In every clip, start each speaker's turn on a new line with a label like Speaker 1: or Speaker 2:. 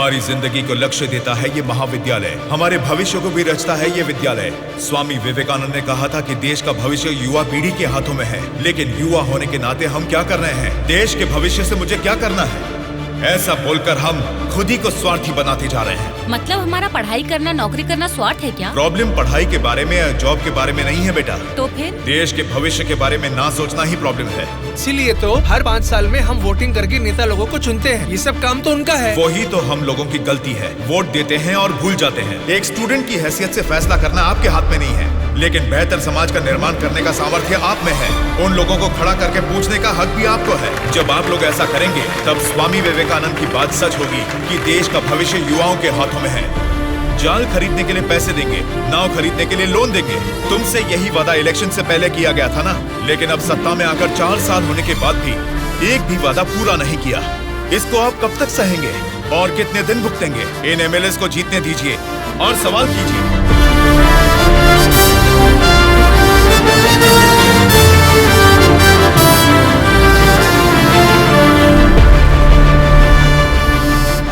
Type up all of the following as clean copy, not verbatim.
Speaker 1: हमारी जिंदगी को लक्ष्य देता है ये महाविद्यालय, हमारे भविष्य को भी रचता है ये विद्यालय। स्वामी विवेकानंद ने कहा था कि देश का भविष्य युवा पीढ़ी के हाथों में है, लेकिन युवा होने के नाते हम क्या कर रहे हैं? देश के भविष्य से मुझे क्या करना है, ऐसा बोलकर हम खुद ही को स्वार्थी बनाते जा रहे हैं।
Speaker 2: मतलब हमारा पढ़ाई करना, नौकरी करना स्वार्थ है क्या?
Speaker 1: प्रॉब्लम पढ़ाई के बारे में या जॉब के बारे में नहीं है बेटा,
Speaker 2: तो फिर
Speaker 1: देश के भविष्य के बारे में ना सोचना ही प्रॉब्लम है।
Speaker 3: इसीलिए तो हर 5 साल में हम वोटिंग करके नेता लोगों को चुनते हैं। ये सब काम तो उनका है।
Speaker 1: वही तो हम लोगों की गलती है, वोट देते हैं और भूल जाते हैं। एक स्टूडेंट की हैसियत से फैसला करना आपके हाथ में नहीं है, लेकिन बेहतर समाज का निर्माण करने का सामर्थ्य आप में है। उन लोगों को खड़ा करके पूछने का हक भी आपको है। जब आप लोग ऐसा करेंगे तब स्वामी विवेकानंद की बात सच होगी कि देश का भविष्य युवाओं के हाथों में है। जाल खरीदने के लिए पैसे देंगे, नाव खरीदने के लिए लोन देंगे। तुमसे यही वादा इलेक्शन से पहले किया गया था ना, लेकिन अब सत्ता में आकर 4 साल होने के बाद भी एक भी वादा पूरा नहीं किया। इसको आप कब तक सहेंगे और कितने दिन भुगतेंगे? इन एमएलएस को जीतने दीजिए और सवाल कीजिए।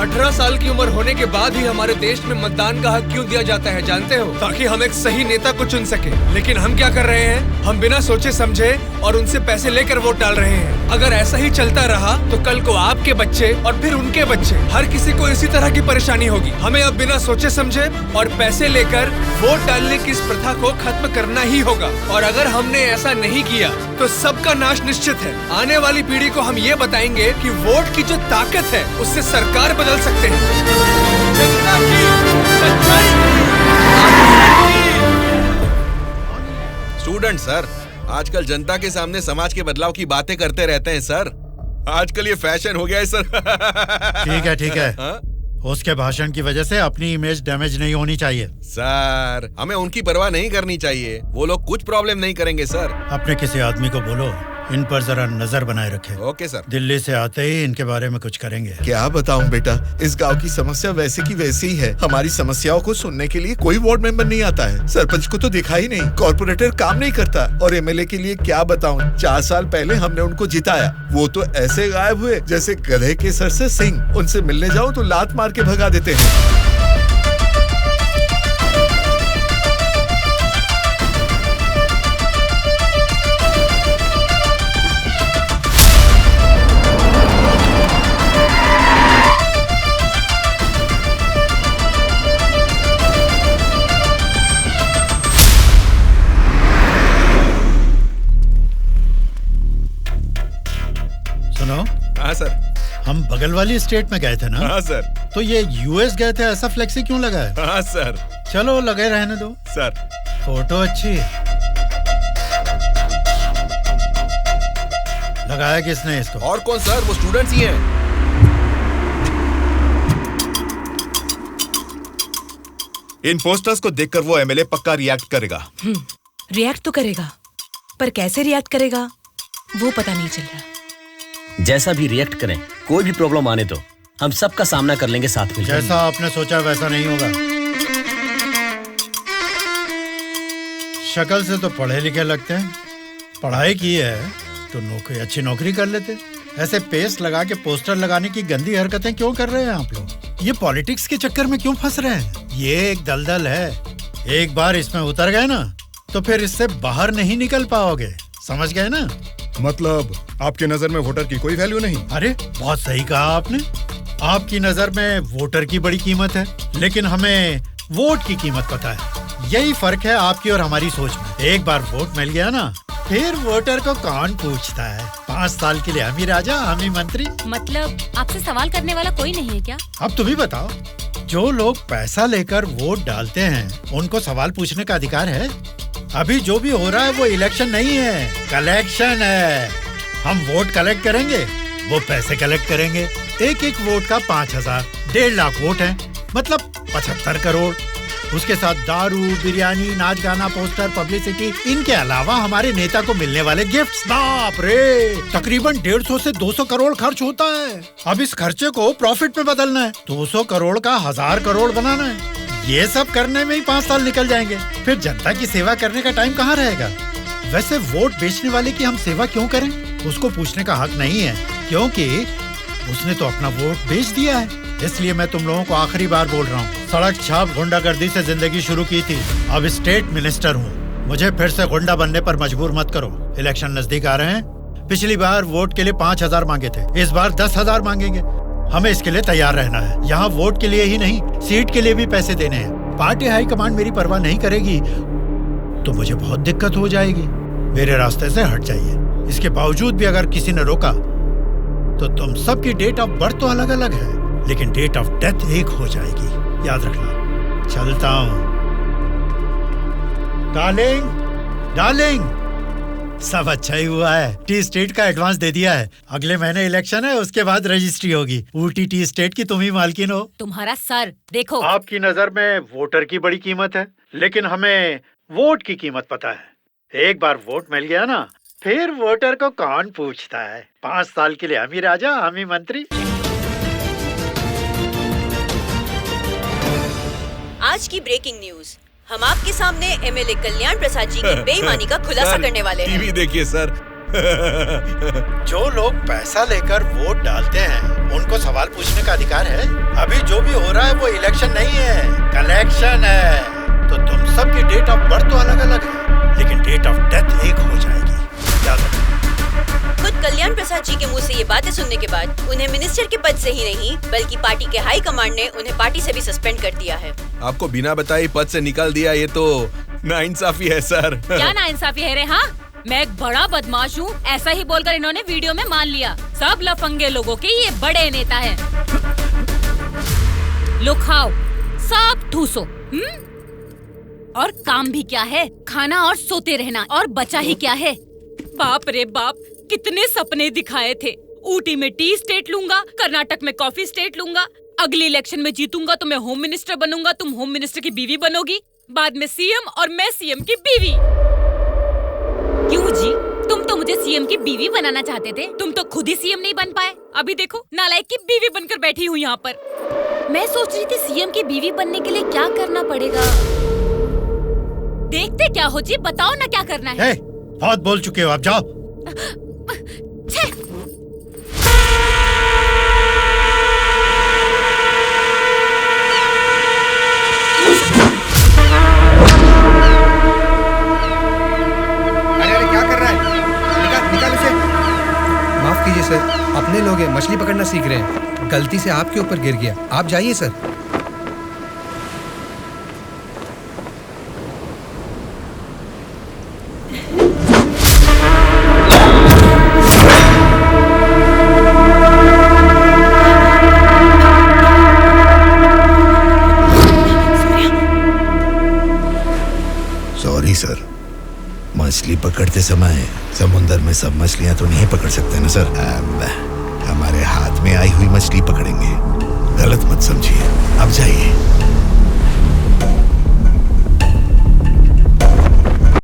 Speaker 3: 18 साल की उम्र होने के बाद ही हमारे देश में मतदान का हक क्यों दिया जाता है जानते हो? ताकि हम एक सही नेता को चुन सके। लेकिन हम क्या कर रहे हैं? हम बिना सोचे समझे और उनसे पैसे लेकर वोट डाल रहे हैं। अगर ऐसा ही चलता रहा तो कल को आपके बच्चे और फिर उनके बच्चे, हर किसी को इसी तरह की परेशानी होगी। हमें अब बिना सोचे समझे और पैसे लेकर वोट डालने की इस प्रथा को खत्म करना ही होगा। और अगर हमने ऐसा नहीं किया तो सबका नाश निश्चित है। आने वाली पीढ़ी को हम ये बताएंगे कि वोट की जो ताकत है उससे सरकार बदल सकते हैं। जनता की सच्चाई।
Speaker 4: स्टूडेंट सर, आजकल जनता के सामने समाज के बदलाव की बातें करते रहते हैं सर। आजकल ये फैशन हो गया है सर।
Speaker 5: ठीक है।
Speaker 4: हाँ?
Speaker 5: उसके भाषण की वजह से अपनी इमेज डैमेज नहीं होनी चाहिए।
Speaker 4: सर, हमें उनकी परवाह नहीं करनी चाहिए। वो लोग कुछ प्रॉब्लम नहीं करेंगे सर।
Speaker 5: अपने किसी आदमी को बोलो इन पर जरा नजर बनाए रखे।
Speaker 4: Okay sir.
Speaker 5: दिल्ली से आते ही इनके बारे में कुछ करेंगे।
Speaker 6: क्या बताऊं बेटा, इस गांव की समस्या वैसे की वैसी ही है। हमारी समस्याओं को सुनने के लिए कोई वार्ड मेंबर नहीं आता है। सरपंच को तो देखा ही नहीं, कॉर्पोरेटर काम नहीं करता, और एमएलए के लिए क्या बताऊं, 4 साल पहले हमने उनको जिताया, वो तो ऐसे गायब हुए जैसे गधे के सर से सिंह। उनसे मिलने जाओ तो लात मार के भगा देते हैं।
Speaker 4: हाँ सर।
Speaker 5: हम बगल वाली स्टेट में गए थे ना?
Speaker 4: हाँ सर।
Speaker 5: तो ये यूएस गए थे, ऐसा फ्लेक्सी क्यों लगा है?
Speaker 4: हाँ सर।
Speaker 5: चलो लगे रहने दो
Speaker 4: सर।
Speaker 5: फोटो अच्छी है। लगाया किसने इसको?
Speaker 4: और कौन सर, वो स्टूडेंट्स ही हैं।
Speaker 1: इन पोस्टर्स को देखकर वो एमएलए पक्का रिएक्ट करेगा।
Speaker 7: रिएक्ट तो करेगा, पर कैसे रिएक्ट करेगा वो पता नहीं चल रहा।
Speaker 8: जैसा भी रिएक्ट करें, कोई भी प्रॉब्लम आने दो, हम सबका सामना कर लेंगे साथ में।
Speaker 5: जैसा आपने सोचा वैसा नहीं होगा। शक्ल से तो पढ़े लिखे लगते हैं, पढ़ाई की है तो नौकरी, अच्छी नौकरी कर लेते। ऐसे पेस्ट लगा के पोस्टर लगाने की गंदी हरकतें क्यों कर रहे हैं आप लोग? ये पॉलिटिक्स के चक्कर में क्यों फंस रहे हैं? ये एक दलदल है, एक बार इसमें उतर गए ना तो फिर इससे बाहर नहीं निकल पाओगे। समझ गए ना?
Speaker 9: मतलब आपके नजर में वोटर की कोई वैल्यू नहीं?
Speaker 5: अरे बहुत सही कहा आपने। आपकी नजर में वोटर की बड़ी कीमत है, लेकिन हमें वोट की कीमत पता है। यही फर्क है आपकी और हमारी सोच में। एक बार वोट मिल गया ना, फिर वोटर को कौन पूछता है? 5 साल के लिए हम ही राजा, हम ही मंत्री।
Speaker 2: मतलब आपसे सवाल करने वाला कोई नहीं है क्या?
Speaker 5: अब तुम ही बताओ, जो लोग पैसा लेकर वोट डालते हैं उनको सवाल पूछने का अधिकार है? अभी जो भी हो रहा है वो इलेक्शन नहीं है, कलेक्शन है। हम वोट कलेक्ट करेंगे, वो पैसे कलेक्ट करेंगे। एक एक वोट का 5,000, 1.5 लाख वोट हैं, मतलब 75 करोड़। उसके साथ दारू, बिरयानी, नाच गाना, पोस्टर, पब्लिसिटी, इनके अलावा हमारे नेता को मिलने वाले गिफ्ट्स। बाप रे, तकरीबन 150 से 200 करोड़ खर्च होता है। अब इस खर्चे को प्रॉफिट में बदलना है, 200 करोड़ का 1000 करोड़ बनाना है। ये सब करने में ही 5 साल निकल जाएंगे। फिर जनता की सेवा करने का टाइम कहाँ रहेगा? वैसे वोट बेचने वाले की हम सेवा क्यों करें? उसको पूछने का हक नहीं है, क्योंकि उसने तो अपना वोट बेच दिया है। इसलिए मैं तुम लोगों को आखिरी बार बोल रहा हूँ, सड़क छाप गुंडागर्दी से जिंदगी शुरू की थी, अब स्टेट मिनिस्टर हूँ। मुझे फिर से गुंडा बनने पर मजबूर मत करो। इलेक्शन नजदीक आ रहे हैं। पिछली बार वोट के लिए 5,000 मांगे थे, इस बार 10,000 मांगेंगे। हमें इसके लिए तैयार रहना है। यहाँ वोट के लिए ही नहीं, सीट के लिए भी पैसे देने हैं। पार्टी हाईकमांड मेरी परवाह नहीं करेगी तो मुझे बहुत दिक्कत हो जाएगी। मेरे रास्ते से हट जाइए। इसके बावजूद भी अगर किसी ने रोका तो तुम सबकी डेट ऑफ बर्थ तो अलग अलग है, लेकिन डेट ऑफ डेथ एक हो जाएगी, याद रखना। चलता हूँ। डार्लिंग, डार्लिंग, सब अच्छा ही हुआ है। टी स्टेट का एडवांस दे दिया है। अगले महीने इलेक्शन है, उसके बाद रजिस्ट्री होगी। ऊटी टी स्टेट की तुम ही मालकिन हो।
Speaker 2: तुम्हारा सर देखो।
Speaker 5: आपकी नजर में वोटर की बड़ी कीमत है, लेकिन हमें वोट की कीमत पता है। एक बार वोट मिल गया ना, फिर वोटर को कौन पूछता है। 5 साल के लिए हम ही राजा, हम ही मंत्री।
Speaker 10: आज की ब्रेकिंग न्यूज, हम आपके सामने एमएलए कल्याण प्रसाद जी की बेईमानी का खुलासा करने वाले हैं।
Speaker 4: टीवी देखिए सर।
Speaker 5: जो लोग पैसा लेकर वोट डालते हैं उनको सवाल पूछने का अधिकार है। अभी जो भी हो रहा है वो इलेक्शन नहीं है, कलेक्शन है। तो तुम सबकी डेट ऑफ बर्थ तो अलग अलग है, लेकिन डेट ऑफ डेथ एक हो जाएगी, याद रखना।
Speaker 10: खुद कल्याण प्रसाद जी के मुंह से ये बातें सुनने के बाद उन्हें मिनिस्टर के पद से ही नहीं बल्कि पार्टी के हाई कमांड ने उन्हें पार्टी से भी सस्पेंड कर दिया है।
Speaker 4: आपको बिना बताए पद से निकाल दिया, ये तो नाइंसाफी है सर।
Speaker 2: क्या नाइंसाफी है रे? हाँ, मैं एक बड़ा बदमाश हूँ, ऐसा ही बोलकर इन्होंने वीडियो में मान लिया। सब लफंगे लोगों के ये बड़े नेता हैं। लो खाओ, सब ठूसो। और काम भी क्या है? खाना और सोते रहना। और बचा ही क्या है? बाप रे बाप, कितने सपने दिखाए थे। ऊटी में टी स्टेट लूंगा, कर्नाटक में कॉफी स्टेट लूंगा, अगली इलेक्शन में जीतूंगा तो मैं होम मिनिस्टर बनूंगा, तुम होम मिनिस्टर की बीवी बनोगी, बाद में सीएम और मैं सीएम की बीवी। क्यों जी, तुम तो मुझे सीएम की बीवी बनाना चाहते थे, तुम तो खुद ही सीएम नहीं बन पाए। अभी देखो, नालायक की बीवी बनकर बैठी हूँ यहाँ पर। मैं सोच रही थी सीएम की बीवी बनने के लिए क्या करना पड़ेगा। देखते क्या हो जी, बताओ ना क्या करना है।
Speaker 5: बहुत बोल चुके हो, आप जाओ।
Speaker 3: अरे क्या कर रहा है? निकाल उसे। माफ कीजिए सर, अपने लोग हैं, मछली पकड़ना सीख रहे हैं, गलती से आपके ऊपर गिर गया। आप जाइए सर।
Speaker 6: सॉरी सर, मछली पकड़ते समय समुंदर में सब मछलियां तो नहीं पकड़ सकते ना सर। हमारे हाथ में आई हुई मछली पकड़ेंगे, गलत मत समझिए। अब जाइए।